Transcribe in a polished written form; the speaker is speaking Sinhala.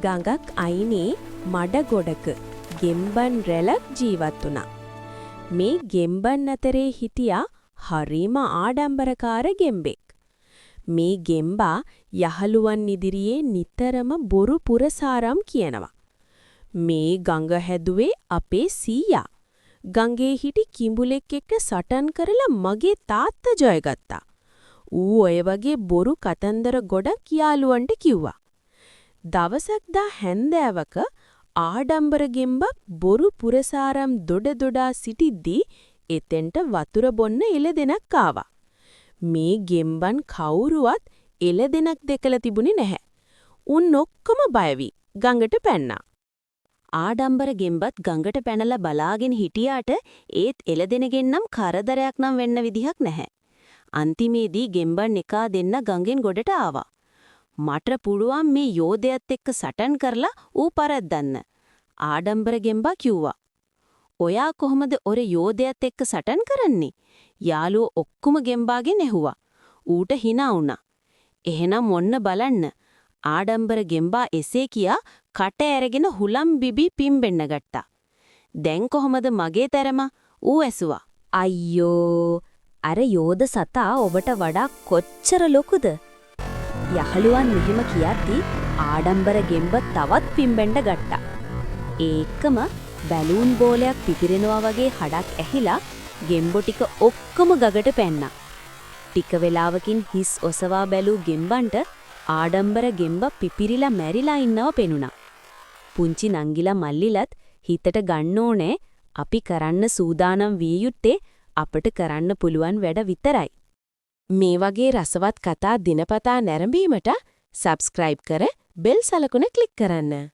ගඟක් අයිනේ මඩ ගොඩක ගෙම්බන් රැලක් ජීවත් වුණා. මේ ගෙම්බන් අතරේ හිටියා හරිම ආඩම්බරකාර ගෙම්බෙක්. මේ ගෙම්බා යහළුවන් ඉදිරියේ නිතරම බොරු පුරසාරම් කියනවා. මේ ගඟ හැදුවේ අපේ සීයා. ගඟේ හිටි කිඹුලෙක් එක්ක සටන් කරලා මගේ තාත්තා ජයගත්තා. ඌ ඔය වගේ බොරු කතන්දර ගොඩක් යාළුවන්ට කිව්වා. දවසක් දා හැන්දෑවක ආඩම්බර ගෙම්බක් බොරු පුරසාරම් දොඩා සිටිද්දී එතෙන්ට වතුර බොන්න එළදෙනක් ආවා. මේ ගෙම්බන් කවුරුවත් එළදෙනක් දැකලා තිබුණේ නැහැ. උන් ඔක්කොම බය වී ගඟට පැන්නා. ආඩම්බර ගෙම්බත් ගඟට පැනලා බලාගෙන හිටියාට ඒත් එළදෙනගෙන් නම් කරදරයක් නම් වෙන්න විදිහක් නැහැ. අන්තිමේදී ගෙම්බන් එකා දෙන්න ගඟෙන් ගොඩට ආවා. මට පුළුවන් මේ යෝධයත් එක්ක සටන් කරලා ඌ පරද්දන්න. ආඩම්බර ගෙම්බා කිව්වා. ඔයා කොහොමද ඔර යෝධයත් එක්ක සටන් කරන්නේ? යාළුවෝ ඔක්කොම ගෙම්බාගෙන් ඇහුවා. ඌට hina වුණා. එහෙනම් ඔන්න බලන්න. ආඩම්බර ගෙම්බා එසේ කියා කට ඇරගෙන හුලම් බිබි පිම්බෙන්න ගත්තා. දැන් කොහොමද මගේ තරම? ඌ ඇසුවා. අයියෝ! අර යෝධ සතා ඔබට වඩා කොච්චර ලොකුද? යහළුවන් මෙහෙම කියද්දි ආඩම්බර ගෙම්බ තවත් පිම්බෙන්න ගත්තා. ඒකම බැලූන් බෝලයක් පිපිරෙනවා වගේ හඩක් ඇහිලා ගෙම්බෝ ටික ඔක්කොම ගගට පැන්නා. ටික වෙලාවකින් හිස් ඔසවා බැලූ ගෙම්බන්ට ආඩම්බර ගෙම්බ පිපිරිලා මැරිලා ඉන්නව පෙනුණා. පුංචි නංගිලා මල්ලිලත් හිතට ගන්න ඕනේ අපි කරන්න සූදානම් විය යුත්තේ අපට කරන්න පුළුවන් වැඩ විතරයි. මේ වගේ රසවත් කතා දිනපතා නැරඹීමට සබ්ස්ක්‍රයිබ් කර බෙල් සලකුණ ක්ලික් කරන්න.